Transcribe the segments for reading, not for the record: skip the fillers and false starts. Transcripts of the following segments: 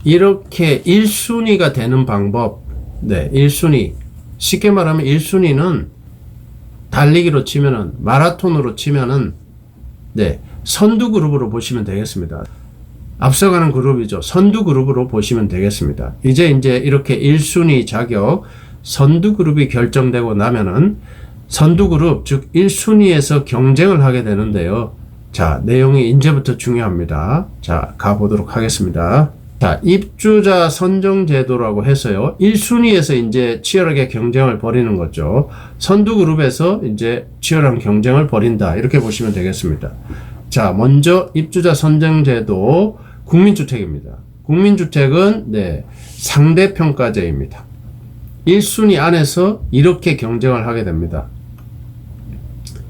이렇게 1순위가 되는 방법, 네, 1순위. 쉽게 말하면 1순위는 달리기로 치면은, 마라톤으로 치면은, 네, 선두 그룹으로 보시면 되겠습니다. 앞서가는 그룹이죠. 선두 그룹으로 보시면 되겠습니다. 이제 이렇게 1순위 자격, 선두 그룹이 결정되고 나면은, 선두 그룹, 즉 1순위에서 경쟁을 하게 되는데요. 자, 내용이 이제부터 중요합니다. 자, 가보도록 하겠습니다. 자, 입주자 선정 제도라고 해서요. 1순위에서 이제 치열하게 경쟁을 벌이는 거죠. 선두 그룹에서 이제 치열한 경쟁을 벌인다. 이렇게 보시면 되겠습니다. 자, 먼저 입주자 선정 제도 국민주택입니다. 국민주택은 네, 상대평가제입니다. 1순위 안에서 이렇게 경쟁을 하게 됩니다.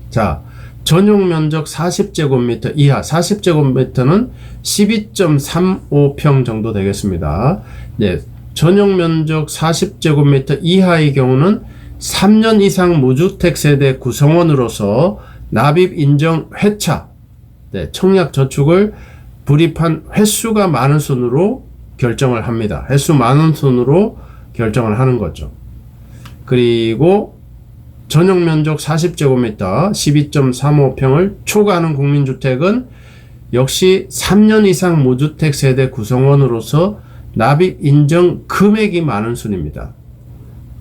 자, 전용 면적 40제곱미터 이하, 40제곱미터는 12.35평 정도 되겠습니다. 네, 전용 면적 40제곱미터 이하의 경우는 3년 이상 무주택 세대 구성원으로서 납입 인정 회차, 네, 청약 저축을 불입한 횟수가 많은 순으로 결정을 합니다. 횟수 많은 순으로 결정을 하는 거죠. 그리고 전용 면적 40제곱미터 12.35평을 초과하는 국민주택은 역시 3년 이상 무주택 세대 구성원으로서 납입 인정 금액이 많은 순입니다.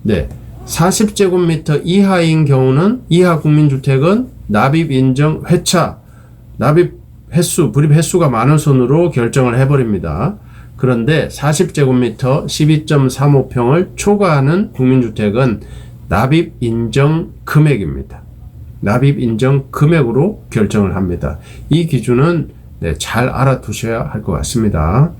네, 40제곱미터 이하인 경우는 이하 국민주택은 납입 인정 회차, 납입 횟수, 불입 횟수가 많은 순으로 결정을 해버립니다. 그런데 40제곱미터 12.35평을 초과하는 국민주택은 납입 인정 금액입니다. 납입 인정 금액으로 결정을 합니다. 이 기준은 네, 잘 알아두셔야 할 것 같습니다.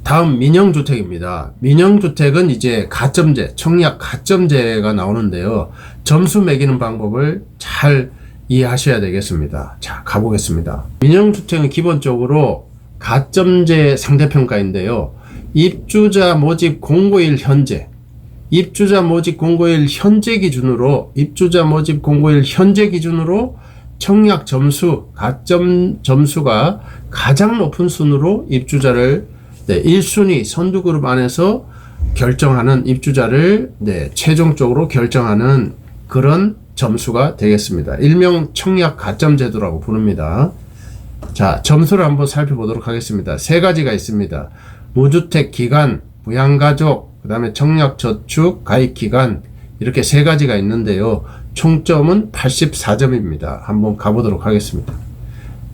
다음 민영주택입니다. 민영주택은 이제 가점제, 청약 가점제가 나오는데요. 점수 매기는 방법을 잘 이해하셔야 되겠습니다. 자, 가보겠습니다. 민영주택은 기본적으로 가점제 상대평가인데요. 입주자 모집 공고일 현재, 입주자 모집 공고일 현재 기준으로 청약 점수, 가점 점수가 가장 높은 순으로 입주자를 네, 1순위 선두그룹 안에서 결정하는 입주자를 네, 최종적으로 결정하는 그런 점수가 되겠습니다. 일명 청약 가점 제도라고 부릅니다. 자, 점수를 한번 살펴보도록 하겠습니다. 세 가지가 있습니다. 무주택 기간, 부양가족, 그 다음에 청약 저축, 가입 기간, 이렇게 세 가지가 있는데요. 총점은 84점입니다. 한번 가보도록 하겠습니다.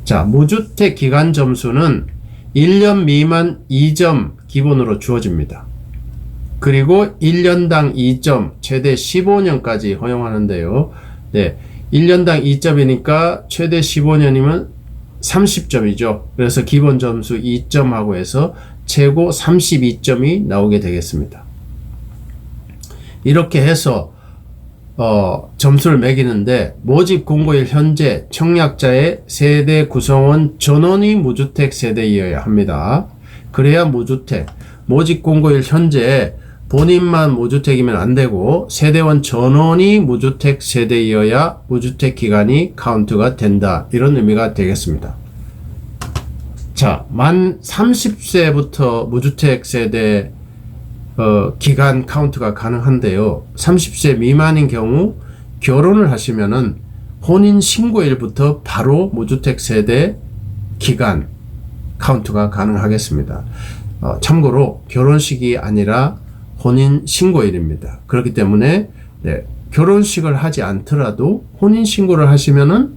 자, 무주택 기간 점수는 1년 미만 2점 기본으로 주어집니다. 그리고 1년당 2점, 최대 15년까지 허용하는데요. 네, 1년당 2점이니까 최대 15년이면 30점이죠. 그래서 기본 점수 2점하고 해서 최고 32점이 나오게 되겠습니다. 이렇게 해서 점수를 매기는데 모집 공고일 현재 청약자의 세대 구성원 전원이 무주택 세대이어야 합니다. 그래야 무주택, 모집 공고일 현재 본인만 무주택이면 안 되고 세대원 전원이 무주택 세대이어야 무주택 기간이 카운트가 된다. 이런 의미가 되겠습니다. 자, 만 30세부터 무주택 세대 기간 카운트가 가능한데요. 30세 미만인 경우 결혼을 하시면은 혼인 신고일부터 바로 무주택 세대 기간 카운트가 가능하겠습니다. 참고로 결혼식이 아니라 혼인 신고일입니다. 그렇기 때문에 네, 결혼식을 하지 않더라도 혼인 신고를 하시면은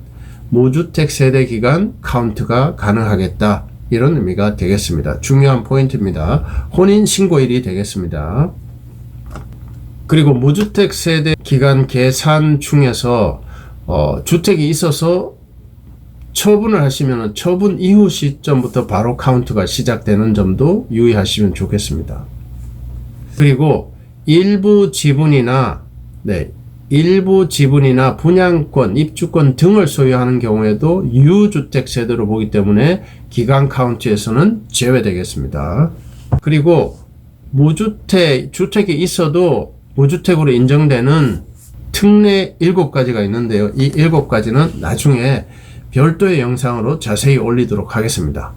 무주택 세대 기간 카운트가 가능하겠다. 이런 의미가 되겠습니다. 중요한 포인트입니다. 혼인 신고일이 되겠습니다. 그리고 무주택 세대 기간 계산 중에서 주택이 있어서 처분을 하시면 처분 이후 시점부터 바로 카운트가 시작되는 점도 유의하시면 좋겠습니다. 그리고 일부 지분이나 분양권, 입주권 등을 소유하는 경우에도 유주택 세대로 보기 때문에 기간 카운트에서는 제외되겠습니다. 그리고 주택이 있어도 무주택으로 인정되는 특례 7가지가 있는데요. 이 7가지는 나중에 별도의 영상으로 자세히 올리도록 하겠습니다.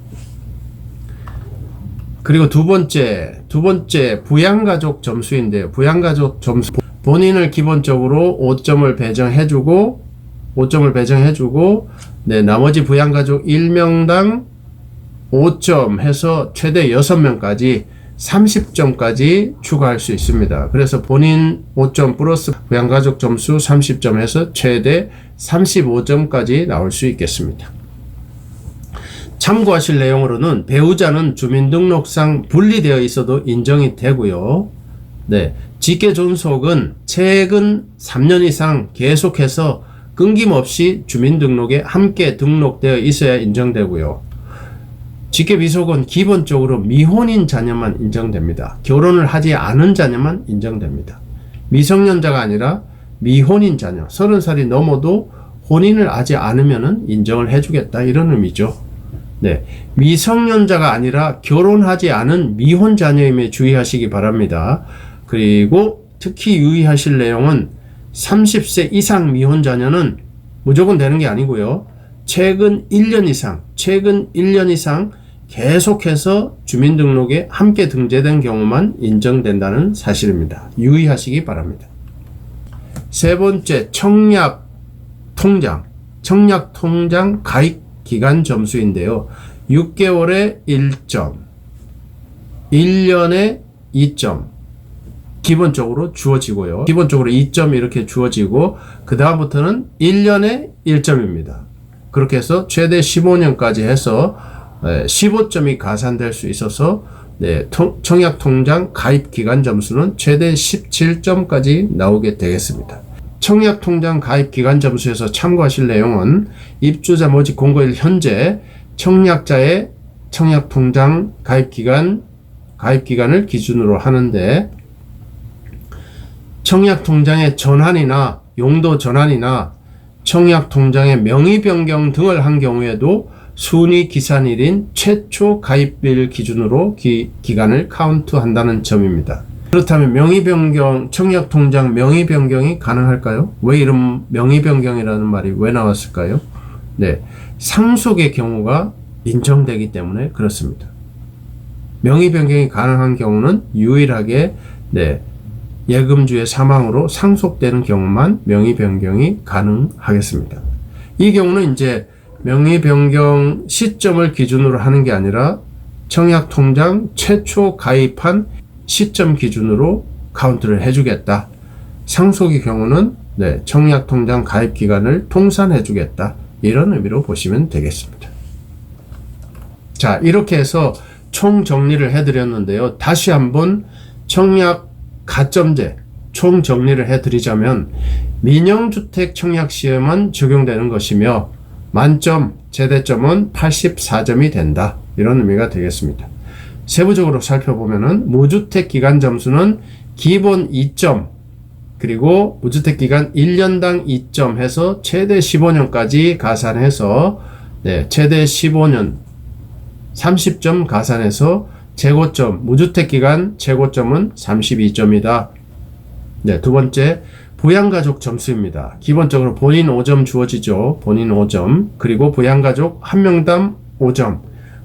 그리고 두 번째 부양가족 점수인데요. 부양가족 점수 본인을 기본적으로 5점을 배정해주고 네, 나머지 부양가족 1명당 5점 해서 최대 6명까지 30점까지 추가할 수 있습니다. 그래서 본인 5점 플러스 부양가족 점수 30점 해서 최대 35점까지 나올 수 있겠습니다. 참고하실 내용으로는 배우자는 주민등록상 분리되어 있어도 인정이 되고요. 네, 직계존속은 최근 3년 이상 계속해서 끊김없이 주민등록에 함께 등록되어 있어야 인정되고요. 직계비속은 기본적으로 미혼인 자녀만 인정됩니다. 결혼을 하지 않은 자녀만 인정됩니다. 미성년자가 아니라 미혼인 자녀, 30살이 넘어도 혼인을 하지 않으면 인정을 해주겠다, 이런 의미죠. 네, 미성년자가 아니라 결혼하지 않은 미혼 자녀임에 주의하시기 바랍니다. 그리고 특히 유의하실 내용은 30세 이상 미혼 자녀는 무조건 되는 게 아니고요. 최근 1년 이상 계속해서 주민등록에 함께 등재된 경우만 인정된다는 사실입니다. 유의하시기 바랍니다. 세 번째, 청약통장 가입 기간 점수인데요. 6개월에 1점, 1년에 2점 기본적으로 주어지고요. 기본적으로 2점 이렇게 주어지고 그 다음부터는 1년에 1점입니다. 그렇게 해서 최대 15년까지 해서 15점이 가산될 수 있어서 네, 청약통장 가입 기간 점수는 최대 17점까지 나오게 되겠습니다. 청약통장 가입 기간 점수에서 참고하실 내용은 입주자 모집 공고일 현재 청약자의 청약통장 가입 기간을 기준으로 하는데, 청약통장의 전환이나 용도 전환이나 청약통장의 명의 변경 등을 한 경우에도 순위 기산일인 최초 가입일 기준으로 기간을 카운트한다는 점입니다. 그렇다면 명의 변경, 청약통장 명의 변경이 가능할까요? 왜 이런 명의 변경이라는 말이 왜 나왔을까요? 네, 상속의 경우가 인정되기 때문에 그렇습니다. 명의 변경이 가능한 경우는 유일하게 네, 예금주의 사망으로 상속되는 경우만 명의 변경이 가능하겠습니다. 이 경우는 이제 명의 변경 시점을 기준으로 하는 게 아니라 청약통장 최초 가입한 시점 기준으로 카운트를 해주겠다. 상속의 경우는 네, 청약통장 가입 기간을 통산해주겠다. 이런 의미로 보시면 되겠습니다. 자, 이렇게 해서 총 정리를 해드렸는데요. 다시 한번 청약 가점제 총 정리를 해드리자면, 민영주택 청약시에만 적용되는 것이며 만점 최대점은 84점이 된다. 이런 의미가 되겠습니다. 세부적으로 살펴보면은 무주택 기간 점수는 기본 2점, 그리고 무주택 기간 1년당 2점 해서 최대 15년까지 가산해서 네, 최대 15년 30점 가산해서 재고점, 무주택 기간 재고점은 32점이다. 네, 두 번째, 부양가족 점수입니다. 기본적으로 본인 5점 주어지죠. 본인 5점. 그리고 부양가족 1명당 5점.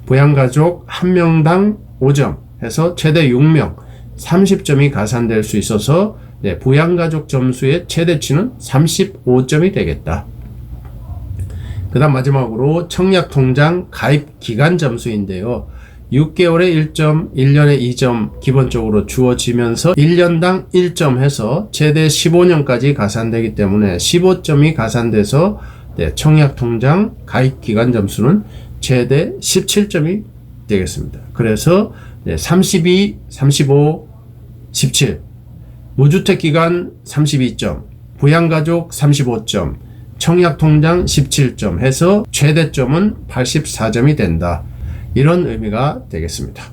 부양가족 1명당 5점 해서 최대 6명 30점이 가산될 수 있어서 네, 부양가족 점수의 최대치는 35점이 되겠다. 그 다음 마지막으로 청약통장 가입 기간 점수인데요. 6개월에 1점, 1년에 2점 기본적으로 주어지면서 1년당 1점 해서 최대 15년까지 가산되기 때문에 15점이 가산돼서 네, 청약통장 가입 기간 점수는 최대 17점이 되겠습니다. 그래서 네, 32, 35, 17 무주택 기간 32점, 부양가족 35점, 청약통장 17점 해서 최대점은 84점이 된다. 이런 의미가 되겠습니다.